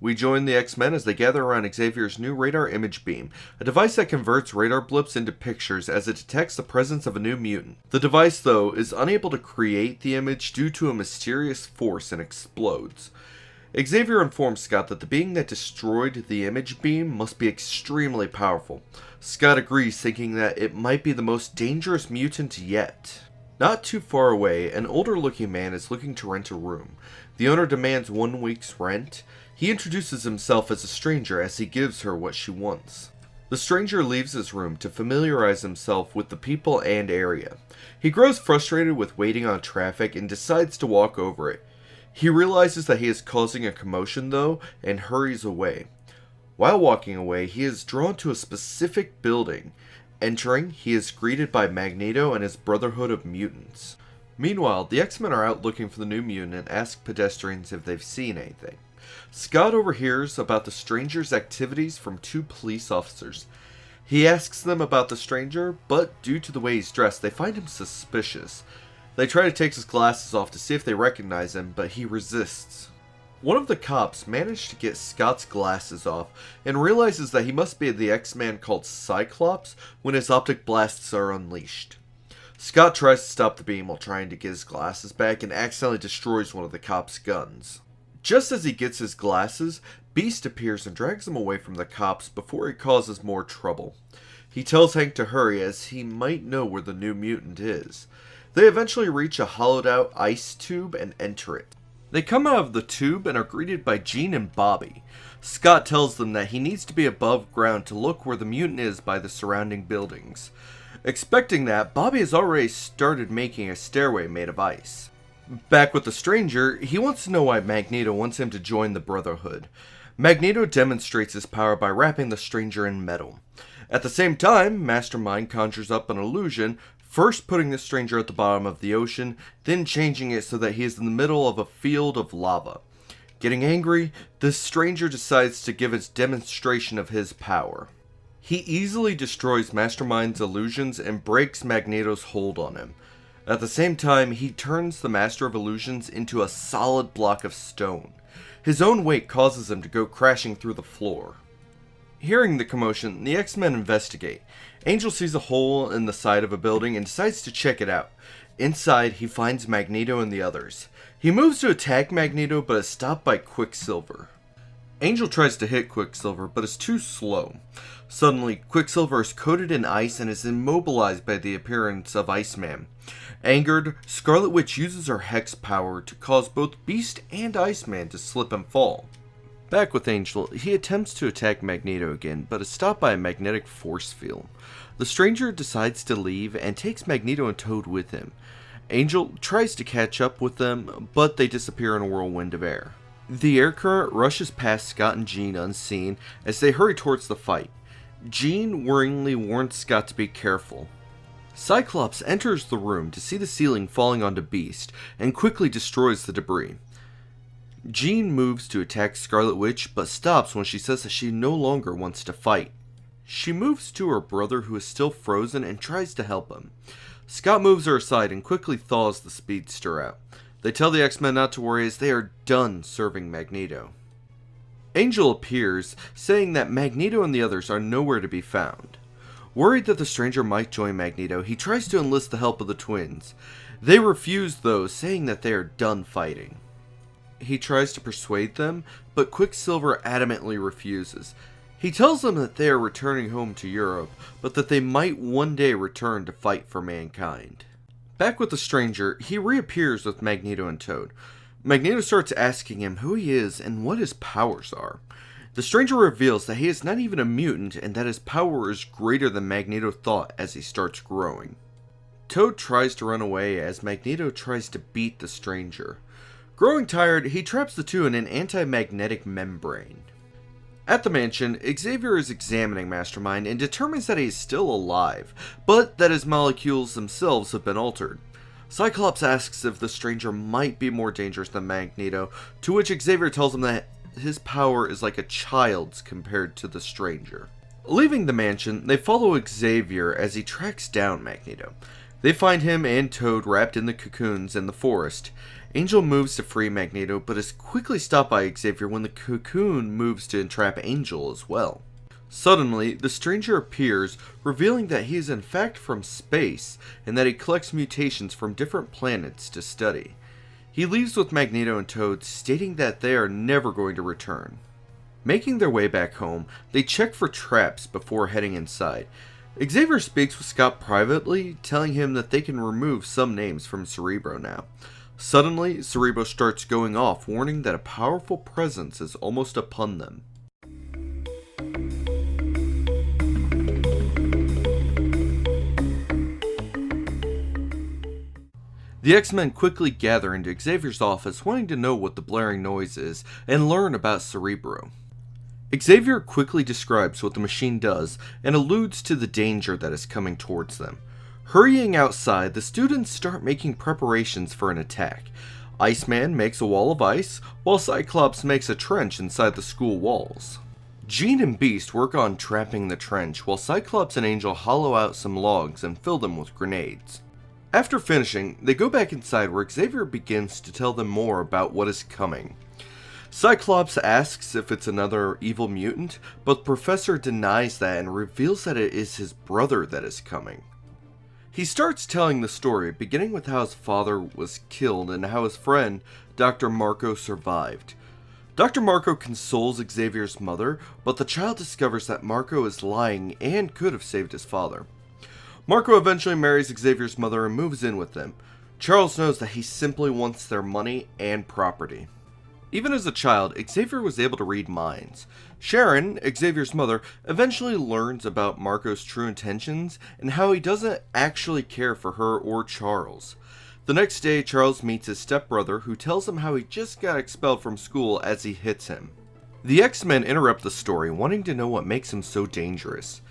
We join the X-Men as they gather around Xavier's new radar image beam, a device that converts radar blips into pictures as it detects the presence of a new mutant. The device, though, is unable to create the image due to a mysterious force and explodes. Xavier informs Scott that the being that destroyed the image beam must be extremely powerful. Scott agrees, thinking that it might be the most dangerous mutant yet. Not too far away, an older-looking man is looking to rent a room. The owner demands 1 week's rent. He introduces himself as a stranger as he gives her what she wants. The stranger leaves his room to familiarize himself with the people and area. He grows frustrated with waiting on traffic and decides to walk over it. He realizes that he is causing a commotion though, and hurries away. While walking away, he is drawn to a specific building. Entering, he is greeted by Magneto and his Brotherhood of Mutants. Meanwhile, the X-Men are out looking for the new mutant and ask pedestrians if they've seen anything. Scott overhears about the stranger's activities from 2 police officers. He asks them about the stranger, but due to the way he's dressed, they find him suspicious. They try to take his glasses off to see if they recognize him, but he resists. One of the cops manages to get Scott's glasses off and realizes that he must be the X-Man called Cyclops when his optic blasts are unleashed. Scott tries to stop the beam while trying to get his glasses back and accidentally destroys one of the cops' guns. Just as he gets his glasses, Beast appears and drags him away from the cops before he causes more trouble. He tells Hank to hurry as he might know where the new mutant is. They eventually reach a hollowed out ice tube and enter it. They come out of the tube and are greeted by Jean and Bobby. Scott tells them that he needs to be above ground to look where the mutant is by the surrounding buildings. Expecting that, Bobby has already started making a stairway made of ice. Back with the stranger, he wants to know why Magneto wants him to join the Brotherhood. Magneto demonstrates his power by wrapping the stranger in metal. At the same time, Mastermind conjures up an illusion, first putting the stranger at the bottom of the ocean, then changing it so that he is in the middle of a field of lava. Getting angry, the stranger decides to give his demonstration of his power. He easily destroys Mastermind's illusions and breaks Magneto's hold on him. At the same time, he turns the Master of Illusions into a solid block of stone. His own weight causes him to go crashing through the floor. Hearing the commotion, the X-Men investigate. Angel sees a hole in the side of a building and decides to check it out. Inside, he finds Magneto and the others. He moves to attack Magneto but is stopped by Quicksilver. Angel tries to hit Quicksilver but is too slow. Suddenly, Quicksilver is coated in ice and is immobilized by the appearance of Iceman. Angered, Scarlet Witch uses her hex power to cause both Beast and Iceman to slip and fall. Back with Angel, he attempts to attack Magneto again, but is stopped by a magnetic force field. The stranger decides to leave and takes Magneto and Toad with him. Angel tries to catch up with them, but they disappear in a whirlwind of air. The air current rushes past Scott and Jean unseen as they hurry towards the fight. Jean worryingly warns Scott to be careful. Cyclops enters the room to see the ceiling falling onto Beast and quickly destroys the debris. Jean moves to attack Scarlet Witch but stops when she says that she no longer wants to fight. She moves to her brother who is still frozen and tries to help him. Scott moves her aside and quickly thaws the speedster out. They tell the X-Men not to worry as they are done serving Magneto. Angel appears, saying that Magneto and the others are nowhere to be found. Worried that the stranger might join Magneto, he tries to enlist the help of the twins. They refuse though, saying that they are done fighting. He tries to persuade them, but Quicksilver adamantly refuses. He tells them that they are returning home to Europe, but that they might one day return to fight for mankind. Back with the stranger, he reappears with Magneto and Toad. Magneto starts asking him who he is and what his powers are. The stranger reveals that he is not even a mutant and that his power is greater than Magneto thought as he starts growing. Toad tries to run away as Magneto tries to beat the stranger. Growing tired, he traps the two in an anti-magnetic membrane. At the mansion, Xavier is examining Mastermind and determines that he is still alive, but that his molecules themselves have been altered. Cyclops asks if the stranger might be more dangerous than Magneto, to which Xavier tells him that his power is like a child's compared to the stranger. Leaving the mansion, they follow Xavier as he tracks down Magneto. They find him and Toad wrapped in the cocoons in the forest. Angel moves to free Magneto, but is quickly stopped by Xavier when the cocoon moves to entrap Angel as well. Suddenly, the stranger appears, revealing that he is in fact from space, and that he collects mutations from different planets to study. He leaves with Magneto and Toad, stating that they are never going to return. Making their way back home, they check for traps before heading inside. Xavier speaks with Scott privately, telling him that they can remove some names from Cerebro now. Suddenly, Cerebro starts going off, warning that a powerful presence is almost upon them. The X-Men quickly gather into Xavier's office, wanting to know what the blaring noise is and learn about Cerebro. Xavier quickly describes what the machine does and alludes to the danger that is coming towards them. Hurrying outside, the students start making preparations for an attack. Iceman makes a wall of ice, while Cyclops makes a trench inside the school walls. Jean and Beast work on trapping the trench, while Cyclops and Angel hollow out some logs and fill them with grenades. After finishing, they go back inside where Xavier begins to tell them more about what is coming. Cyclops asks if it's another evil mutant, but the professor denies that and reveals that it is his brother that is coming. He starts telling the story, beginning with how his father was killed and how his friend, Dr. Marco, survived. Dr. Marco consoles Xavier's mother, but the child discovers that Marco is lying and could have saved his father. Marco eventually marries Xavier's mother and moves in with them. Charles knows that he simply wants their money and property. Even as a child, Xavier was able to read minds. Sharon, Xavier's mother, eventually learns about Marco's true intentions and how he doesn't actually care for her or Charles. The next day, Charles meets his stepbrother, who tells him how he just got expelled from school as he hits him. The X-Men interrupt the story, wanting to know what makes him so dangerous.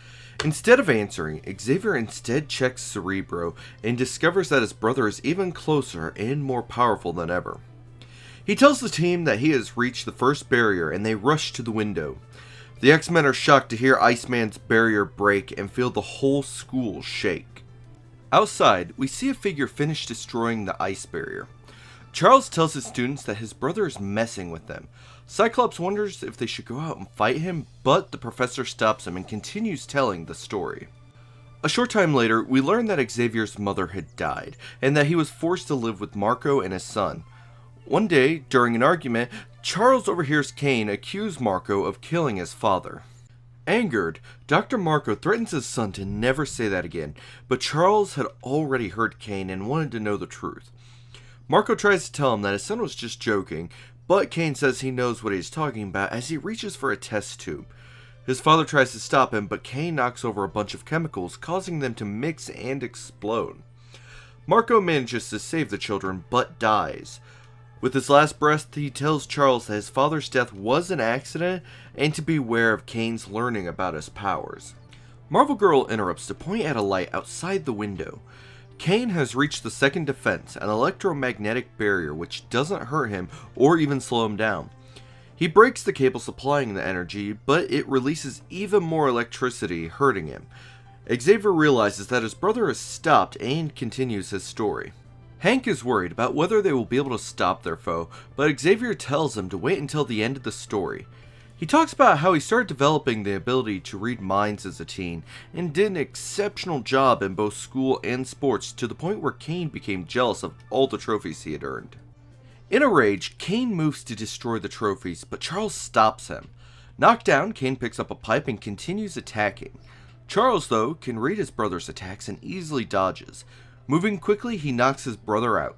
Instead of answering, Xavier instead checks Cerebro and discovers that his brother is even closer and more powerful than ever. He tells the team that he has reached the first barrier and they rush to the window. The X-Men are shocked to hear Iceman's barrier break and feel the whole school shake. Outside, we see a figure finish destroying the ice barrier. Charles tells his students that his brother is messing with them. Cyclops wonders if they should go out and fight him, but the professor stops him and continues telling the story. A short time later, we learn that Xavier's mother had died, and that he was forced to live with Marco and his son. One day, during an argument, Charles overhears Kane accuse Marco of killing his father. Angered, Dr. Marco threatens his son to never say that again, but Charles had already heard Kane and wanted to know the truth. Marco tries to tell him that his son was just joking, but Kane says he knows what he's talking about as he reaches for a test tube. His father tries to stop him, but Kane knocks over a bunch of chemicals, causing them to mix and explode. Marco manages to save the children, but dies. With his last breath, he tells Charles that his father's death was an accident, and to beware of Kane's learning about his powers. Marvel Girl interrupts to point at a light outside the window. Kane has reached the second defense, an electromagnetic barrier which doesn't hurt him or even slow him down. He breaks the cable supplying the energy, but it releases even more electricity, hurting him. Xavier realizes that his brother has stopped and continues his story. Hank is worried about whether they will be able to stop their foe, but Xavier tells him to wait until the end of the story. He talks about how he started developing the ability to read minds as a teen, and did an exceptional job in both school and sports to the point where Kane became jealous of all the trophies he had earned. In a rage, Kane moves to destroy the trophies, but Charles stops him. Knocked down, Kane picks up a pipe and continues attacking. Charles, though, can read his brother's attacks and easily dodges. Moving quickly, he knocks his brother out.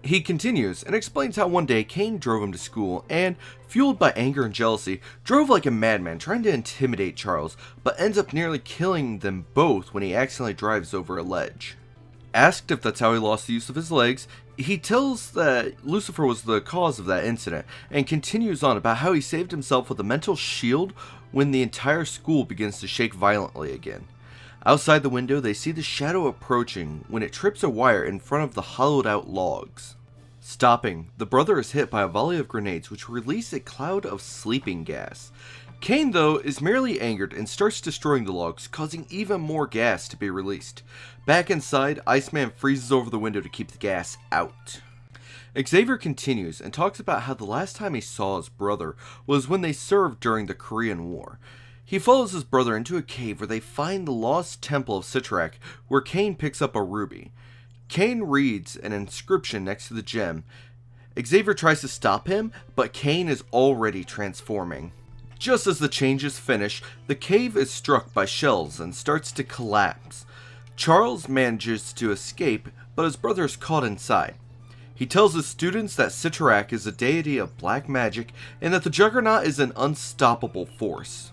He continues and explains how one day Kane drove him to school and, fueled by anger and jealousy, drove like a madman trying to intimidate Charles, but ends up nearly killing them both when he accidentally drives over a ledge. Asked if that's how he lost the use of his legs, he tells that Lucifer was the cause of that incident, and continues on about how he saved himself with a mental shield when the entire school begins to shake violently again. Outside the window, they see the shadow approaching when it trips a wire in front of the hollowed out logs. Stopping, the brother is hit by a volley of grenades which release a cloud of sleeping gas. Kane, though, is merely angered and starts destroying the logs, causing even more gas to be released. Back inside, Iceman freezes over the window to keep the gas out. Xavier continues and talks about how the last time he saw his brother was when they served during the Korean War. He follows his brother into a cave where they find the lost temple of Citrak, where Cain picks up a ruby. Cain reads an inscription next to the gem. Xavier tries to stop him, but Cain is already transforming. Just as the changes finish, the cave is struck by shells and starts to collapse. Charles manages to escape, but his brother is caught inside. He tells his students that Citrak is a deity of black magic and that the Juggernaut is an unstoppable force.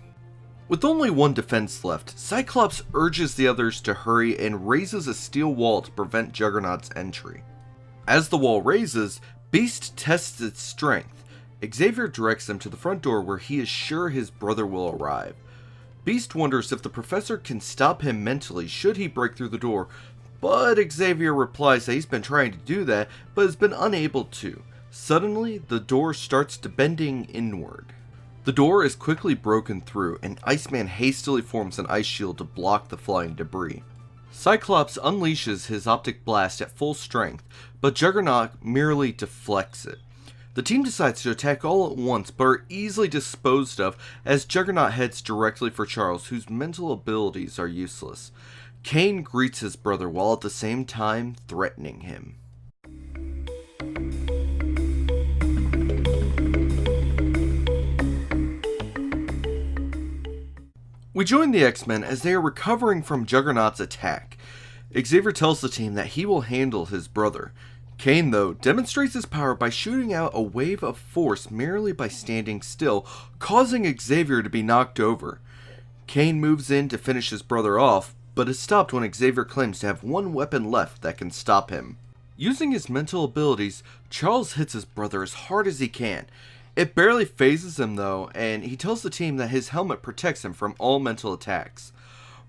With only one defense left, Cyclops urges the others to hurry and raises a steel wall to prevent Juggernaut's entry. As the wall raises, Beast tests its strength. Xavier directs them to the front door where he is sure his brother will arrive. Beast wonders if the professor can stop him mentally should he break through the door, but Xavier replies that he's been trying to do that, but has been unable to. Suddenly, the door starts bending inward. The door is quickly broken through, and Iceman hastily forms an ice shield to block the flying debris. Cyclops unleashes his optic blast at full strength, but Juggernaut merely deflects it. The team decides to attack all at once, but are easily disposed of as Juggernaut heads directly for Charles, whose mental abilities are useless. Cain greets his brother while at the same time threatening him. We join the X-Men as they are recovering from Juggernaut's attack. Xavier tells the team that he will handle his brother. Cain, though, demonstrates his power by shooting out a wave of force merely by standing still, causing Xavier to be knocked over. Cain moves in to finish his brother off, but is stopped when Xavier claims to have one weapon left that can stop him. Using his mental abilities, Charles hits his brother as hard as he can. It barely phases him though, and he tells the team that his helmet protects him from all mental attacks.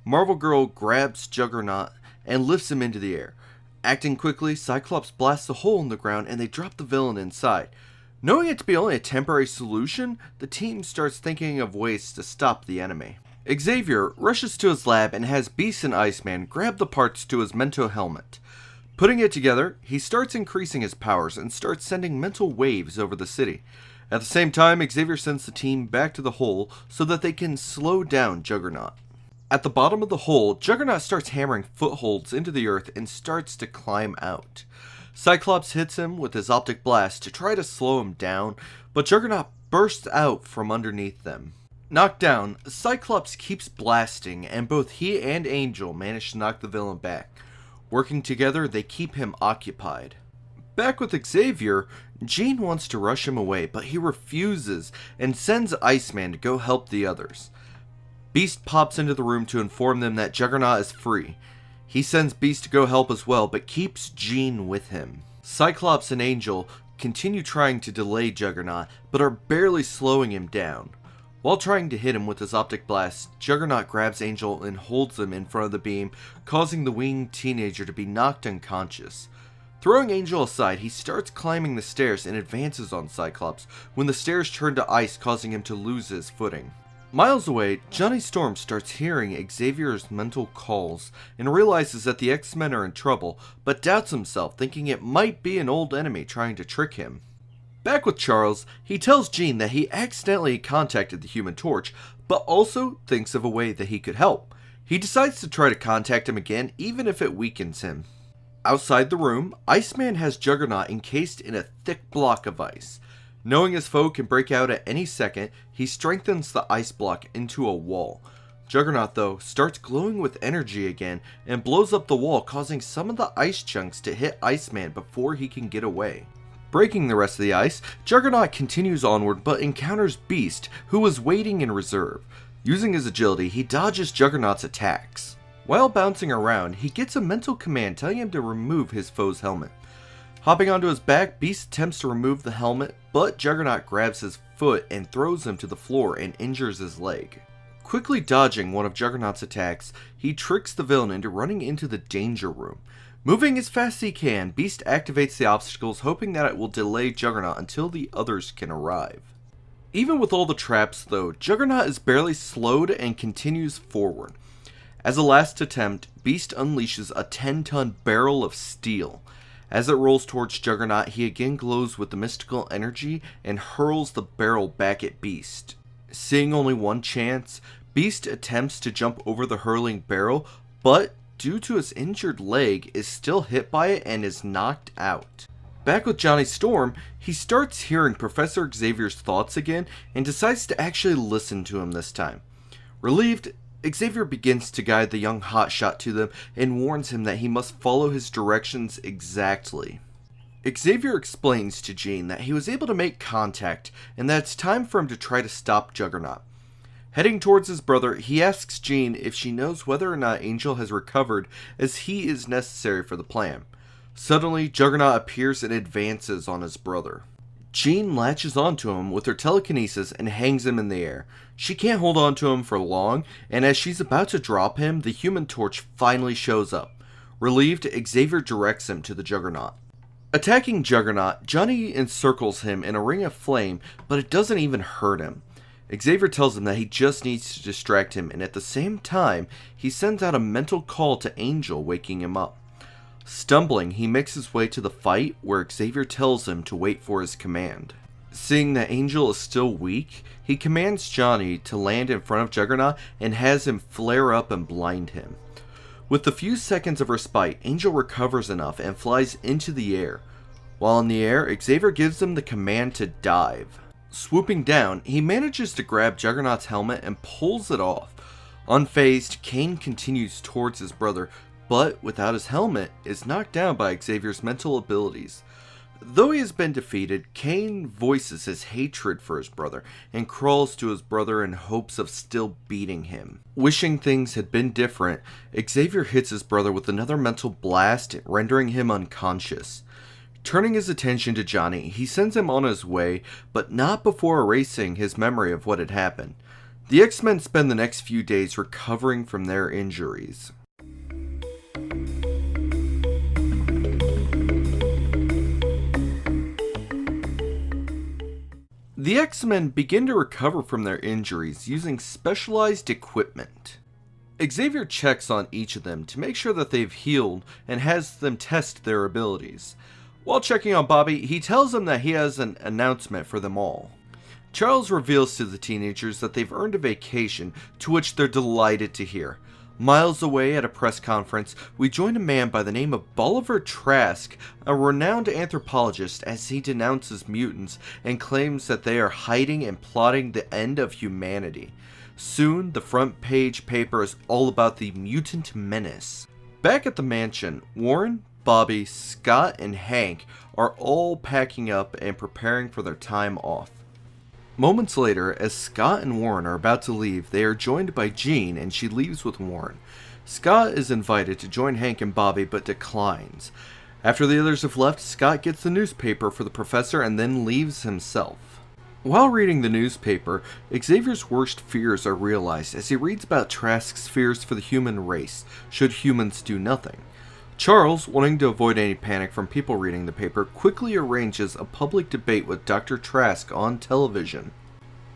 Marvel Girl grabs Juggernaut and lifts him into the air. Acting quickly, Cyclops blasts a hole in the ground and they drop the villain inside. Knowing it to be only a temporary solution, the team starts thinking of ways to stop the enemy. Xavier rushes to his lab and has Beast and Iceman grab the parts to his mental helmet. Putting it together, he starts increasing his powers and starts sending mental waves over the city. At the same time, Xavier sends the team back to the hole so that they can slow down Juggernaut. At the bottom of the hole, Juggernaut starts hammering footholds into the earth and starts to climb out. Cyclops hits him with his optic blast to try to slow him down, but Juggernaut bursts out from underneath them. Knocked down, Cyclops keeps blasting, and both he and Angel manage to knock the villain back. Working together, they keep him occupied. Back with Xavier, Jean wants to rush him away, but he refuses and sends Iceman to go help the others. Beast pops into the room to inform them that Juggernaut is free. He sends Beast to go help as well, but keeps Jean with him. Cyclops and Angel continue trying to delay Juggernaut, but are barely slowing him down. While trying to hit him with his optic blast, Juggernaut grabs Angel and holds him in front of the beam, causing the winged teenager to be knocked unconscious. Throwing Angel aside, he starts climbing the stairs and advances on Cyclops, when the stairs turn to ice, causing him to lose his footing. Miles away, Johnny Storm starts hearing Xavier's mental calls and realizes that the X-Men are in trouble, but doubts himself, thinking it might be an old enemy trying to trick him. Back with Charles, he tells Jean that he accidentally contacted the Human Torch, but also thinks of a way that he could help. He decides to try to contact him again, even if it weakens him. Outside the room, Iceman has Juggernaut encased in a thick block of ice. Knowing his foe can break out at any second, he strengthens the ice block into a wall. Juggernaut, though, starts glowing with energy again and blows up the wall, causing some of the ice chunks to hit Iceman before he can get away. Breaking the rest of the ice, Juggernaut continues onward but encounters Beast, who is waiting in reserve. Using his agility, he dodges Juggernaut's attacks. While bouncing around, he gets a mental command telling him to remove his foe's helmet. Hopping onto his back, Beast attempts to remove the helmet, but Juggernaut grabs his foot and throws him to the floor and injures his leg. Quickly dodging one of Juggernaut's attacks, he tricks the villain into running into the danger room. Moving as fast as he can, Beast activates the obstacles, hoping that it will delay Juggernaut until the others can arrive. Even with all the traps, though, Juggernaut is barely slowed and continues forward. As a last attempt, Beast unleashes a 10-ton barrel of steel. As it rolls towards Juggernaut, he again glows with the mystical energy and hurls the barrel back at Beast. Seeing only one chance, Beast attempts to jump over the hurling barrel, but due to his injured leg, is still hit by it and is knocked out. Back with Johnny Storm, he starts hearing Professor Xavier's thoughts again and decides to actually listen to him this time. Relieved, Xavier begins to guide the young hotshot to them and warns him that he must follow his directions exactly. Xavier explains to Jean that he was able to make contact and that it's time for him to try to stop Juggernaut. Heading towards his brother, he asks Jean if she knows whether or not Angel has recovered, as he is necessary for the plan. Suddenly, Juggernaut appears and advances on his brother. Jean latches onto him with her telekinesis and hangs him in the air. She can't hold on to him for long, and as she's about to drop him, the Human Torch finally shows up. Relieved, Xavier directs him to the Juggernaut. Attacking Juggernaut, Johnny encircles him in a ring of flame, but it doesn't even hurt him. Xavier tells him that he just needs to distract him, and at the same time, he sends out a mental call to Angel, waking him up. Stumbling, he makes his way to the fight, where Xavier tells him to wait for his command. Seeing that Angel is still weak, he commands Johnny to land in front of Juggernaut and has him flare up and blind him. With a few seconds of respite, Angel recovers enough and flies into the air. While in the air, Xavier gives him the command to dive. Swooping down, he manages to grab Juggernaut's helmet and pulls it off. Unfazed, Kane continues towards his brother, but without his helmet, is knocked down by Xavier's mental abilities. Though he has been defeated, Kane voices his hatred for his brother and crawls to his brother in hopes of still beating him. Wishing things had been different, Xavier hits his brother with another mental blast, rendering him unconscious. Turning his attention to Johnny, he sends him on his way, but not before erasing his memory of what had happened. The X-Men spend the next few days recovering from their injuries. The X-Men begin to recover from their injuries using specialized equipment. Xavier checks on each of them to make sure that they've healed and has them test their abilities. While checking on Bobby, he tells them that he has an announcement for them all. Charles reveals to the teenagers that they've earned a vacation, to which they're delighted to hear. Miles away at a press conference, we join a man by the name of Bolivar Trask, a renowned anthropologist, as he denounces mutants and claims that they are hiding and plotting the end of humanity. Soon, the front page paper is all about the mutant menace. Back at the mansion, Warren, Bobby, Scott, and Hank are all packing up and preparing for their time off. Moments later, as Scott and Warren are about to leave, they are joined by Jean, and she leaves with Warren. Scott is invited to join Hank and Bobby, but declines. After the others have left, Scott gets the newspaper for the professor and then leaves himself. While reading the newspaper, Xavier's worst fears are realized as he reads about Trask's fears for the human race, should humans do nothing. Charles, wanting to avoid any panic from people reading the paper, quickly arranges a public debate with Dr. Trask on television.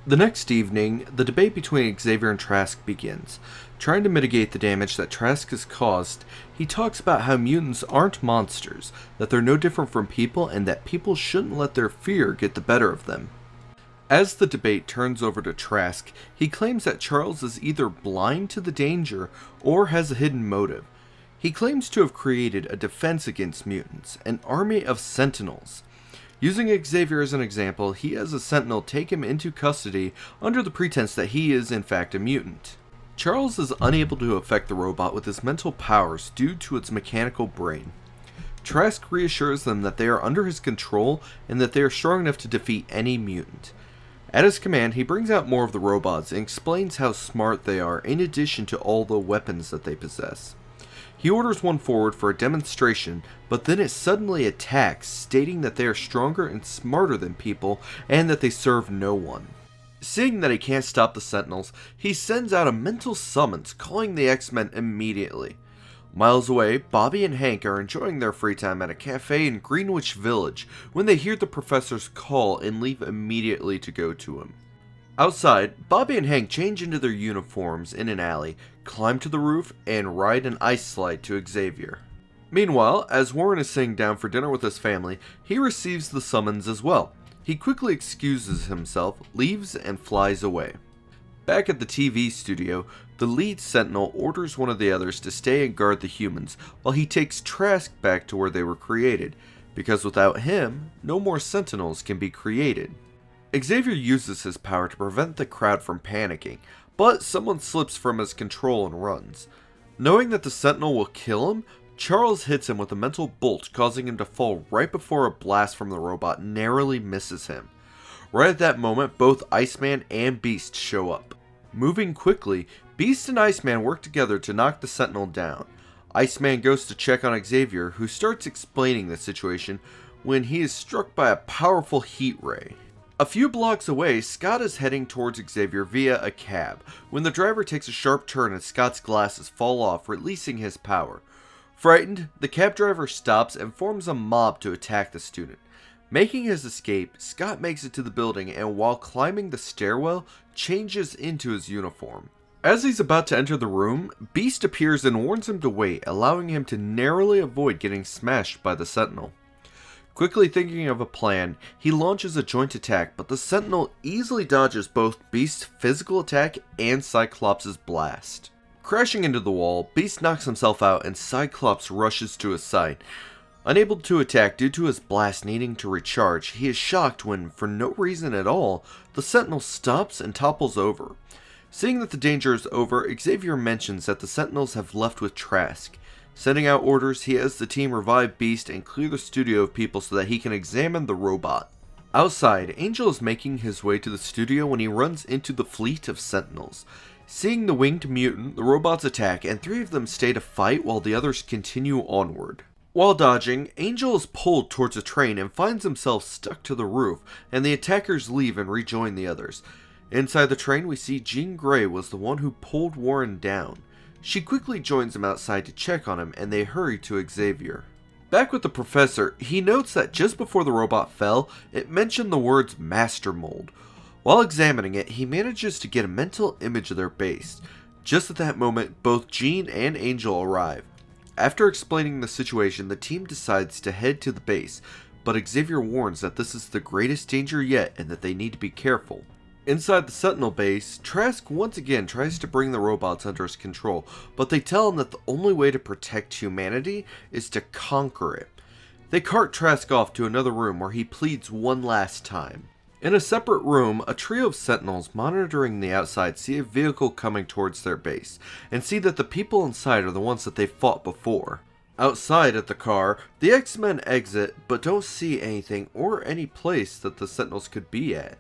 The next evening, the debate between Xavier and Trask begins. Trying to mitigate the damage that Trask has caused, he talks about how mutants aren't monsters, that they're no different from people, and that people shouldn't let their fear get the better of them. As the debate turns over to Trask, he claims that Charles is either blind to the danger or has a hidden motive. He claims to have created a defense against mutants, an army of sentinels. Using Xavier as an example, he has a sentinel take him into custody under the pretense that he is in fact a mutant. Charles is unable to affect the robot with his mental powers due to its mechanical brain. Trask reassures them that they are under his control and that they are strong enough to defeat any mutant. At his command, he brings out more of the robots and explains how smart they are in addition to all the weapons that they possess. He orders one forward for a demonstration, but then it suddenly attacks, stating that they are stronger and smarter than people, and that they serve no one. Seeing that he can't stop the Sentinels, he sends out a mental summons, calling the X-Men immediately. Miles away, Bobby and Hank are enjoying their free time at a cafe in Greenwich Village when they hear the professor's call and leave immediately to go to him. Outside, Bobby and Hank change into their uniforms in an alley, climb to the roof, and ride an ice slide to Xavier. Meanwhile, as Warren is sitting down for dinner with his family, he receives the summons as well. He quickly excuses himself, leaves, and flies away. Back at the TV studio, the lead sentinel orders one of the others to stay and guard the humans, while he takes Trask back to where they were created, because without him, no more sentinels can be created. Xavier uses his power to prevent the crowd from panicking, but someone slips from his control and runs. Knowing that the sentinel will kill him, Charles hits him with a mental bolt, causing him to fall right before a blast from the robot narrowly misses him. Right at that moment, both Iceman and Beast show up. Moving quickly, Beast and Iceman work together to knock the sentinel down. Iceman goes to check on Xavier, who starts explaining the situation when he is struck by a powerful heat ray. A few blocks away, Scott is heading towards Xavier via a cab, when the driver takes a sharp turn and Scott's glasses fall off, releasing his power. Frightened, the cab driver stops and forms a mob to attack the student. Making his escape, Scott makes it to the building and while climbing the stairwell, changes into his uniform. As he's about to enter the room, Beast appears and warns him to wait, allowing him to narrowly avoid getting smashed by the Sentinel. Quickly thinking of a plan, he launches a joint attack, but the Sentinel easily dodges both Beast's physical attack and Cyclops' blast. Crashing into the wall, Beast knocks himself out and Cyclops rushes to his side. Unable to attack due to his blast needing to recharge, he is shocked when, for no reason at all, the Sentinel stops and topples over. Seeing that the danger is over, Xavier mentions that the Sentinels have left with Trask. Sending out orders, he has the team revive Beast and clear the studio of people so that he can examine the robot. Outside, Angel is making his way to the studio when he runs into the fleet of Sentinels. Seeing the winged mutant, the robots attack and 3 of them stay to fight while the others continue onward. While dodging, Angel is pulled towards a train and finds himself stuck to the roof, and the attackers leave and rejoin the others. Inside the train, we see Jean Grey was the one who pulled Warren down. She quickly joins him outside to check on him, and they hurry to Xavier. Back with the professor, he notes that just before the robot fell, it mentioned the words Master Mold. While examining it, he manages to get a mental image of their base. Just at that moment, both Jean and Angel arrive. After explaining the situation, the team decides to head to the base, but Xavier warns that this is the greatest danger yet and that they need to be careful. Inside the Sentinel base, Trask once again tries to bring the robots under his control, but they tell him that the only way to protect humanity is to conquer it. They cart Trask off to another room where he pleads one last time. In a separate room, a trio of Sentinels monitoring the outside see a vehicle coming towards their base, and see that the people inside are the ones that they fought before. Outside at the car, the X-Men exit, but don't see anything or any place that the Sentinels could be at.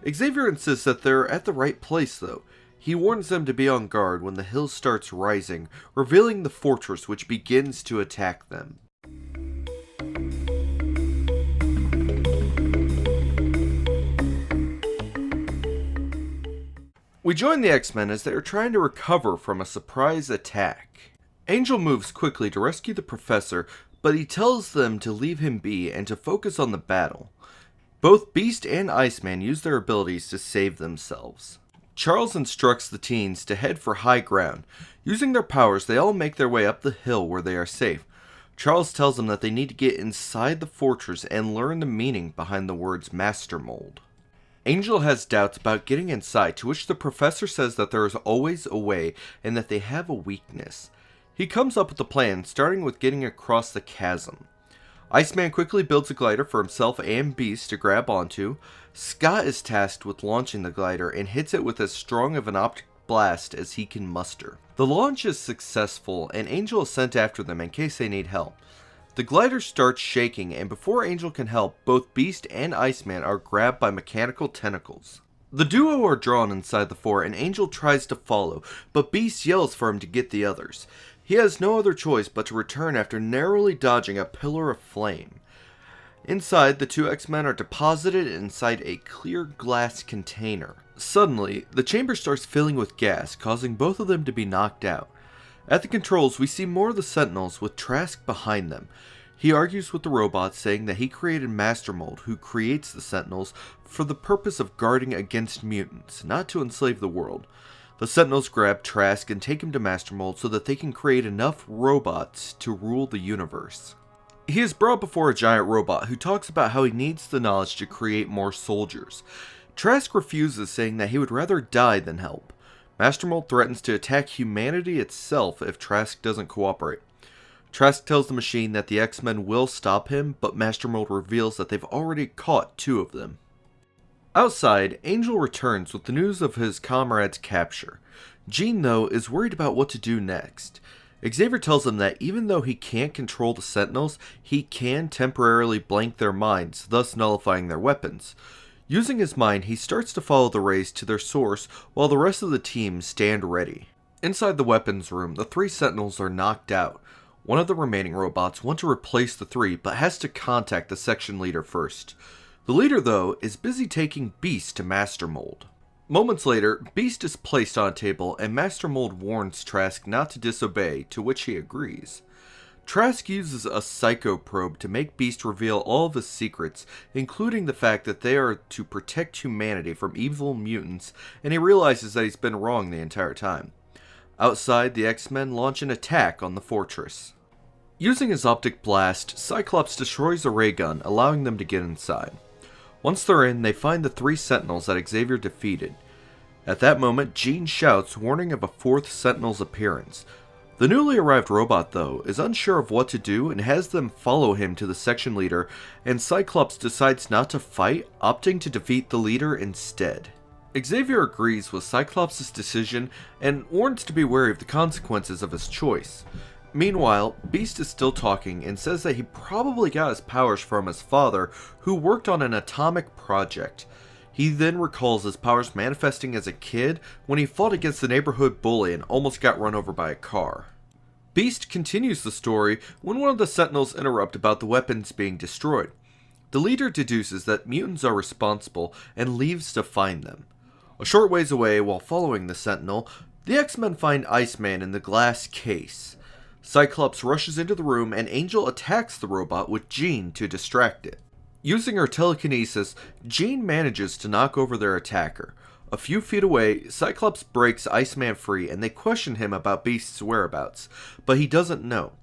Xavier insists that they're at the right place though. He warns them to be on guard when the hill starts rising, revealing the fortress which begins to attack them. We join the X-Men as they are trying to recover from a surprise attack. Angel moves quickly to rescue the professor, but he tells them to leave him be and to focus on the battle. Both Beast and Iceman use their abilities to save themselves. Charles instructs the teens to head for high ground. Using their powers, they all make their way up the hill where they are safe. Charles tells them that they need to get inside the fortress and learn the meaning behind the words Master Mold. Angel has doubts about getting inside, to which the professor says that there is always a way and that they have a weakness. He comes up with a plan, starting with getting across the chasm. Iceman quickly builds a glider for himself and Beast to grab onto. Scott is tasked with launching the glider and hits it with as strong of an optic blast as he can muster. The launch is successful and Angel is sent after them in case they need help. The glider starts shaking, and before Angel can help, both Beast and Iceman are grabbed by mechanical tentacles. The duo are drawn inside the fort, and Angel tries to follow, but Beast yells for him to get the others. He has no other choice but to return after narrowly dodging a pillar of flame. Inside, the 2 X-Men are deposited inside a clear glass container. Suddenly, the chamber starts filling with gas, causing both of them to be knocked out. At the controls, we see more of the Sentinels with Trask behind them. He argues with the robots, saying that he created Master Mold, who creates the Sentinels, for the purpose of guarding against mutants, not to enslave the world. The Sentinels grab Trask and take him to Master Mold so that they can create enough robots to rule the universe. He is brought before a giant robot who talks about how he needs the knowledge to create more soldiers. Trask refuses, saying that he would rather die than help. Master Mold threatens to attack humanity itself if Trask doesn't cooperate. Trask tells the machine that the X-Men will stop him, but Master Mold reveals that they've already caught 2 of them. Outside, Angel returns with the news of his comrade's capture. Jean, though, is worried about what to do next. Xavier tells him that even though he can't control the Sentinels, he can temporarily blank their minds, thus nullifying their weapons. Using his mind, he starts to follow the rays to their source while the rest of the team stand ready. Inside the weapons room, the 3 Sentinels are knocked out. One of the remaining robots wants to replace the 3, but has to contact the section leader first. The leader, though, is busy taking Beast to Master Mold. Moments later, Beast is placed on a table and Master Mold warns Trask not to disobey, to which he agrees. Trask uses a psycho probe to make Beast reveal all of his secrets, including the fact that they are to protect humanity from evil mutants, and he realizes that he's been wrong the entire time. Outside, the X-Men launch an attack on the fortress. Using his optic blast, Cyclops destroys a ray gun, allowing them to get inside. Once they're in, they find the 3 Sentinels that Xavier defeated. At that moment, Jean shouts, warning of a 4th Sentinel's appearance. The newly arrived robot, though, is unsure of what to do and has them follow him to the section leader, and Cyclops decides not to fight, opting to defeat the leader instead. Xavier agrees with Cyclops' decision and warns to be wary of the consequences of his choice. Meanwhile, Beast is still talking and says that he probably got his powers from his father, who worked on an atomic project. He then recalls his powers manifesting as a kid when he fought against the neighborhood bully and almost got run over by a car. Beast continues the story when one of the Sentinels interrupt about the weapons being destroyed. The leader deduces that mutants are responsible and leaves to find them. A short ways away, while following the Sentinel, the X-Men find Iceman in the glass case. Cyclops rushes into the room and Angel attacks the robot with Jean to distract it. Using her telekinesis, Jean manages to knock over their attacker. A few feet away, Cyclops breaks Iceman free and they question him about Beast's whereabouts, but he doesn't know.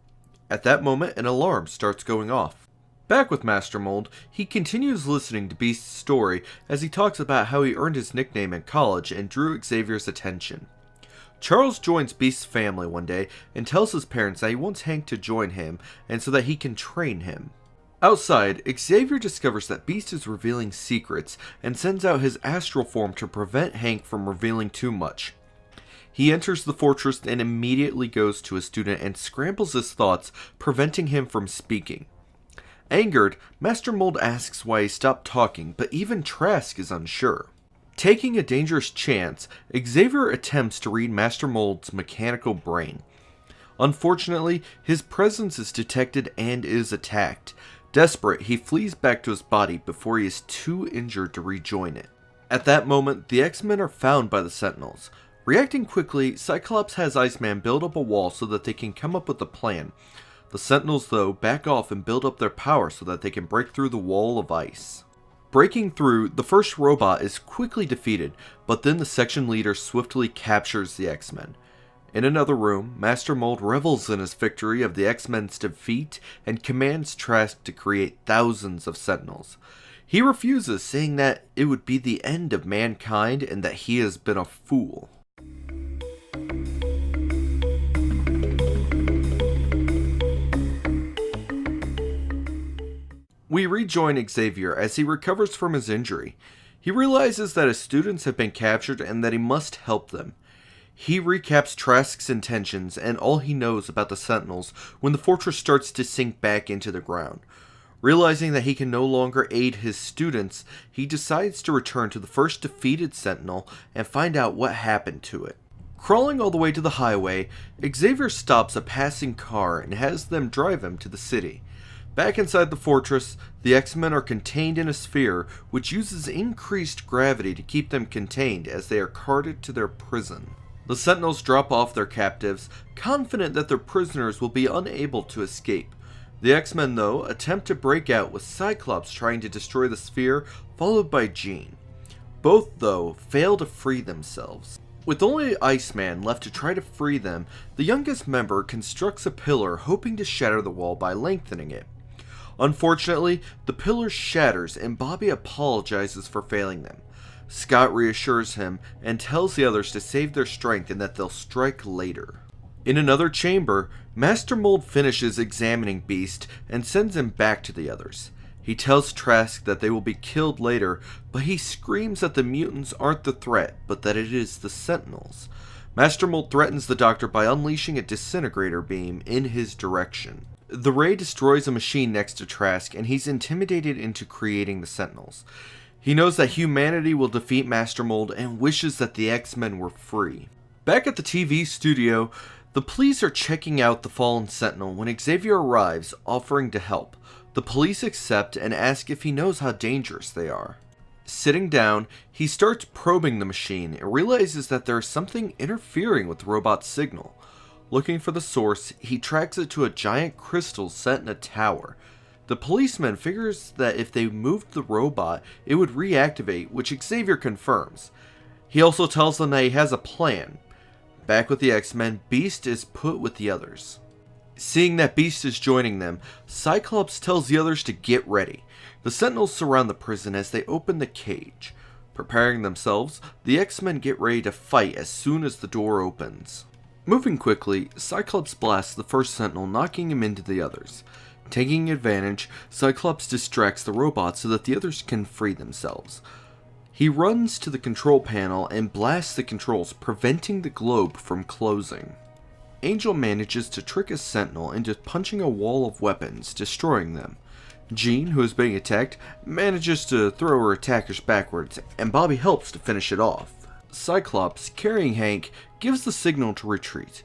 At that moment, an alarm starts going off. Back with Master Mold, he continues listening to Beast's story as he talks about how he earned his nickname in college and drew Xavier's attention. Charles joins Beast's family one day and tells his parents that he wants Hank to join him and so that he can train him. Outside, Xavier discovers that Beast is revealing secrets and sends out his astral form to prevent Hank from revealing too much. He enters the fortress and immediately goes to a student and scrambles his thoughts, preventing him from speaking. Angered, Master Mold asks why he stopped talking, but even Trask is unsure. Taking a dangerous chance, Xavier attempts to read Master Mold's mechanical brain. Unfortunately, his presence is detected and is attacked. Desperate, he flees back to his body before he is too injured to rejoin it. At that moment, the X-Men are found by the Sentinels. Reacting quickly, Cyclops has Iceman build up a wall so that they can come up with a plan. The Sentinels, though, back off and build up their power so that they can break through the wall of ice. Breaking through, the first robot is quickly defeated, but then the section leader swiftly captures the X-Men. In another room, Master Mold revels in his victory of the X-Men's defeat and commands Trask to create thousands of Sentinels. He refuses, saying that it would be the end of mankind and that he has been a fool. We rejoin Xavier as he recovers from his injury. He realizes that his students have been captured and that he must help them. He recaps Trask's intentions and all he knows about the Sentinels when the fortress starts to sink back into the ground. Realizing that he can no longer aid his students, he decides to return to the first defeated Sentinel and find out what happened to it. Crawling all the way to the highway, Xavier stops a passing car and has them drive him to the city. Back inside the fortress, the X-Men are contained in a sphere which uses increased gravity to keep them contained as they are carted to their prison. The Sentinels drop off their captives, confident that their prisoners will be unable to escape. The X-Men, though, attempt to break out with Cyclops trying to destroy the sphere, followed by Jean. Both, though, fail to free themselves. With only Iceman left to try to free them, the youngest member constructs a pillar hoping to shatter the wall by lengthening it. Unfortunately, the pillar shatters and Bobby apologizes for failing them. Scott reassures him and tells the others to save their strength and that they'll strike later. In another chamber, Master Mold finishes examining Beast and sends him back to the others. He tells Trask that they will be killed later, but he screams that the mutants aren't the threat, but that it is the Sentinels. Master Mold threatens the Doctor by unleashing a disintegrator beam in his direction. The ray destroys a machine next to Trask, and he's intimidated into creating the Sentinels. He knows that humanity will defeat Master Mold and wishes that the X-Men were free. Back at the TV studio, the police are checking out the fallen Sentinel when Xavier arrives, offering to help. The police accept and ask if he knows how dangerous they are. Sitting down, he starts probing the machine and realizes that there is something interfering with the robot's signal. Looking for the source, he tracks it to a giant crystal set in a tower. The policeman figures that if they moved the robot, it would reactivate, which Xavier confirms. He also tells them that he has a plan. Back with the X-Men, Beast is put with the others. Seeing that Beast is joining them, Cyclops tells the others to get ready. The Sentinels surround the prison as they open the cage. Preparing themselves, the X-Men get ready to fight as soon as the door opens. Moving quickly, Cyclops blasts the first Sentinel, knocking him into the others. Taking advantage, Cyclops distracts the robot so that the others can free themselves. He runs to the control panel and blasts the controls, preventing the globe from closing. Angel manages to trick a Sentinel into punching a wall of weapons, destroying them. Jean, who is being attacked, manages to throw her attackers backwards, and Bobby helps to finish it off. Cyclops, carrying Hank, gives the signal to retreat,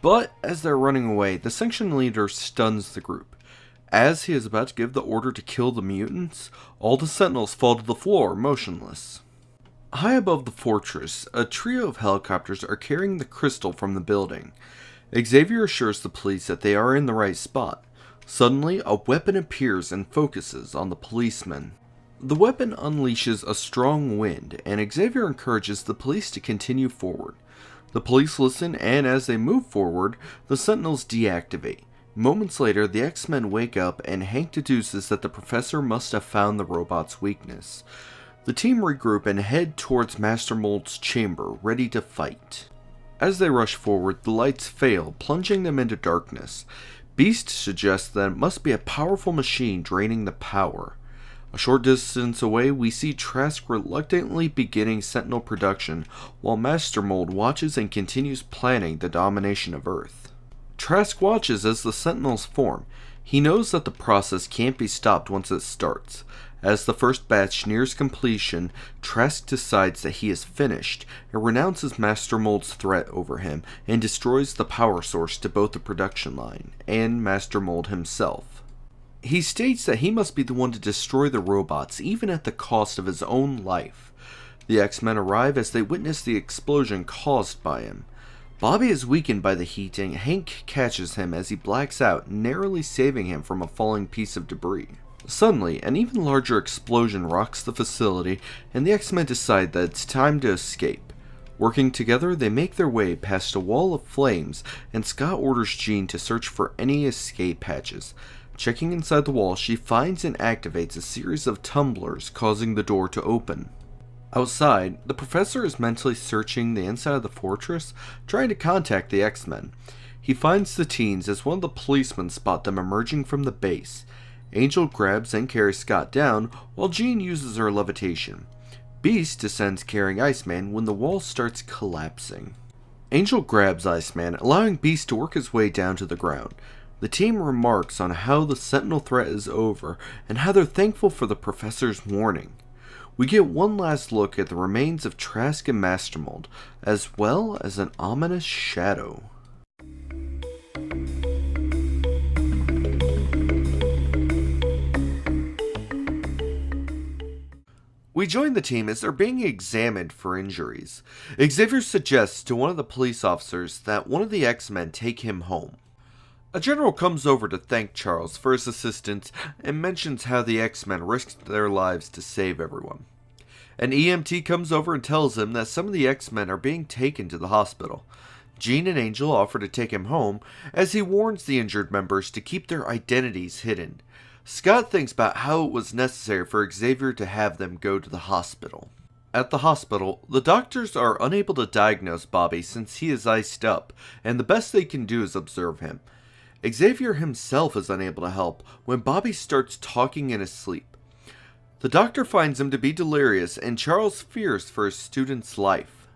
but as they're running away, the section leader stuns the group. As he is about to give the order to kill the mutants, all the Sentinels fall to the floor, motionless. High above the fortress, a trio of helicopters are carrying the crystal from the building. Xavier assures the police that they are in the right spot. Suddenly, a weapon appears and focuses on the policeman. The weapon unleashes a strong wind, and Xavier encourages the police to continue forward. The police listen, and as they move forward, the Sentinels deactivate. Moments later, the X-Men wake up, and Hank deduces that the professor must have found the robot's weakness. The team regroup and head towards Master Mold's chamber, ready to fight. As they rush forward, the lights fail, plunging them into darkness. Beast suggests that it must be a powerful machine draining the power. A short distance away, we see Trask reluctantly beginning Sentinel production, while Master Mold watches and continues planning the domination of Earth. Trask watches as the Sentinels form. He knows that the process can't be stopped once it starts. As the first batch nears completion, Trask decides that he is finished and renounces Master Mold's threat over him and destroys the power source to both the production line and Master Mold himself. He states that he must be the one to destroy the robots, even at the cost of his own life. The X-Men arrive as they witness the explosion caused by him. Bobby is weakened by the heat, and Hank catches him as he blacks out, narrowly saving him from a falling piece of debris. Suddenly, an even larger explosion rocks the facility, and the X-Men decide that it's time to escape. Working together, they make their way past a wall of flames, and Scott orders Jean to search for any escape hatches. Checking inside the wall, she finds and activates a series of tumblers, causing the door to open. Outside, the professor is mentally searching the inside of the fortress, trying to contact the X-Men. He finds the teens as one of the policemen spot them emerging from the base. Angel grabs and carries Scott down, while Jean uses her levitation. Beast descends carrying Iceman when the wall starts collapsing. Angel grabs Iceman, allowing Beast to work his way down to the ground. The team remarks on how the Sentinel threat is over, and how they're thankful for the professor's warning. We get one last look at the remains of Trask and Master Mold, as well as an ominous shadow. We join the team as they're being examined for injuries. Xavier suggests to one of the police officers that one of the X-Men take him home. A general comes over to thank Charles for his assistance and mentions how the X-Men risked their lives to save everyone. An EMT comes over and tells him that some of the X-Men are being taken to the hospital. Jean and Angel offer to take him home, as he warns the injured members to keep their identities hidden. Scott thinks about how it was necessary for Xavier to have them go to the hospital. At the hospital, the doctors are unable to diagnose Bobby since he is iced up, and the best they can do is observe him. Xavier himself is unable to help when Bobby starts talking in his sleep. The doctor finds him to be delirious, and Charles fears for his student's life.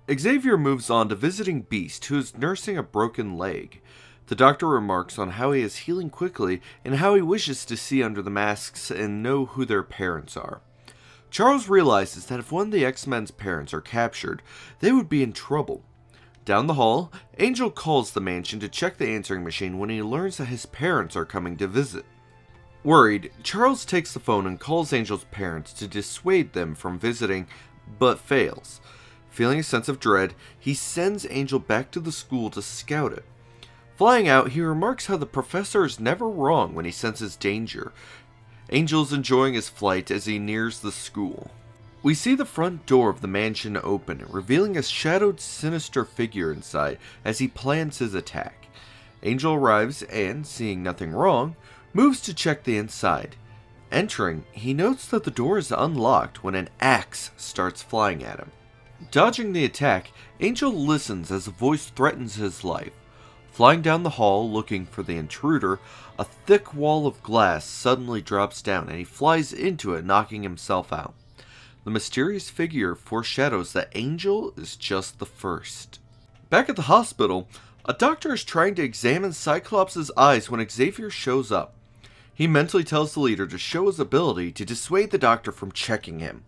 Xavier moves on to visiting Beast, who is nursing a broken leg. The doctor remarks on how he is healing quickly and how he wishes to see under the masks and know who their parents are. Charles realizes that if one of the X-Men's parents are captured, they would be in trouble. Down the hall, Angel calls the mansion to check the answering machine when he learns that his parents are coming to visit. Worried, Charles takes the phone and calls Angel's parents to dissuade them from visiting, but fails. Feeling a sense of dread, he sends Angel back to the school to scout it. Flying out, he remarks how the professor is never wrong when he senses danger. Angel's enjoying his flight as he nears the school. We see the front door of the mansion open, revealing a shadowed, sinister figure inside as he plans his attack. Angel arrives and, seeing nothing wrong, moves to check the inside. Entering, he notes that the door is unlocked when an axe starts flying at him. Dodging the attack, Angel listens as a voice threatens his life. Flying down the hall looking for the intruder, a thick wall of glass suddenly drops down and he flies into it, knocking himself out. The mysterious figure foreshadows that Angel is just the first. Back at the hospital, a doctor is trying to examine Cyclops' eyes when Xavier shows up. He mentally tells the leader to show his ability to dissuade the doctor from checking him.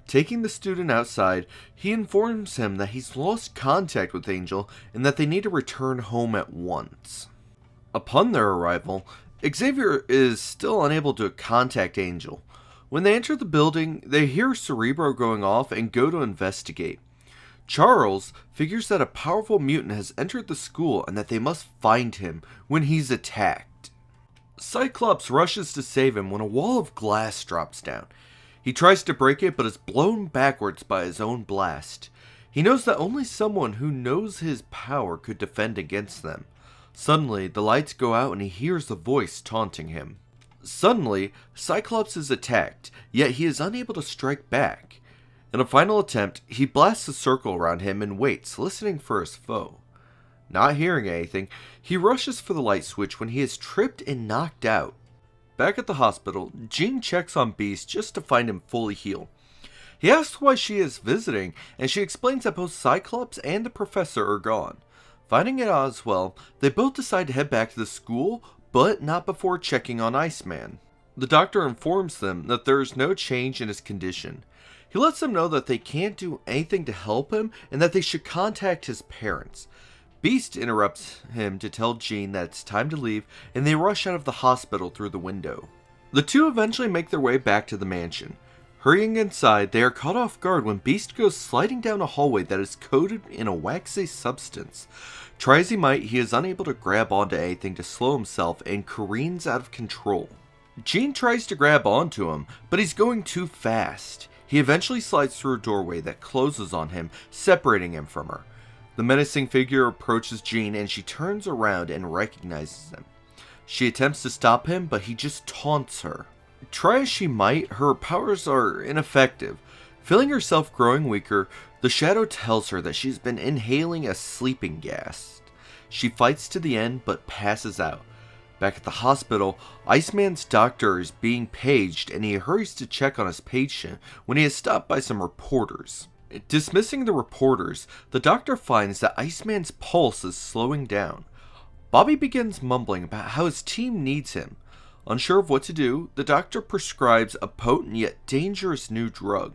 Taking the student outside, he informs him that he's lost contact with Angel and that they need to return home at once. Upon their arrival, Xavier is still unable to contact Angel. When they enter the building, they hear Cerebro going off and go to investigate. Charles figures that a powerful mutant has entered the school and that they must find him when he's attacked. Cyclops rushes to save him when a wall of glass drops down. He tries to break it but is blown backwards by his own blast. He knows that only someone who knows his power could defend against them. Suddenly, the lights go out and he hears a voice taunting him. Suddenly, Cyclops is attacked, yet he is unable to strike back. In a final attempt, he blasts a circle around him and waits, listening for his foe. Not hearing anything, he rushes for the light switch when he is tripped and knocked out. Back at the hospital, Jean checks on Beast just to find him fully healed. He asks why she is visiting, and she explains that both Cyclops and the professor are gone. Finding it out as well, they both decide to head back to the school, but not before checking on Iceman. The doctor informs them that there is no change in his condition. He lets them know that they can't do anything to help him and that they should contact his parents. Beast interrupts him to tell Jean that it's time to leave, and they rush out of the hospital through the window. The two eventually make their way back to the mansion. Hurrying inside, they are caught off guard when Beast goes sliding down a hallway that is coated in a waxy substance. Try as he might, he is unable to grab onto anything to slow himself and careens out of control. Jean tries to grab onto him, but he's going too fast. He eventually slides through a doorway that closes on him, separating him from her. The menacing figure approaches Jean and she turns around and recognizes him. She attempts to stop him, but he just taunts her. Try as she might, her powers are ineffective. Feeling herself growing weaker, the shadow tells her that she's been inhaling a sleeping gas. She fights to the end, but passes out. Back at the hospital, Iceman's doctor is being paged and he hurries to check on his patient when he is stopped by some reporters. Dismissing the reporters, the doctor finds that Iceman's pulse is slowing down. Bobby begins mumbling about how his team needs him. Unsure of what to do, the doctor prescribes a potent yet dangerous new drug.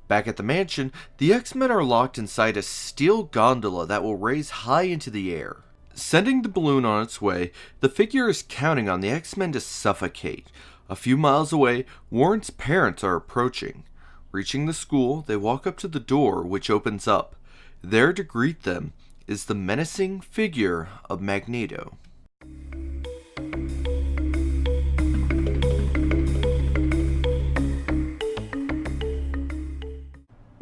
Back at the mansion, the X-Men are locked inside a steel gondola that will raise high into the air. Sending the balloon on its way, the figure is counting on the X-Men to suffocate. A few miles away, Warren's parents are approaching. Reaching the school, they walk up to the door, which opens up. There to greet them is the menacing figure of Magneto.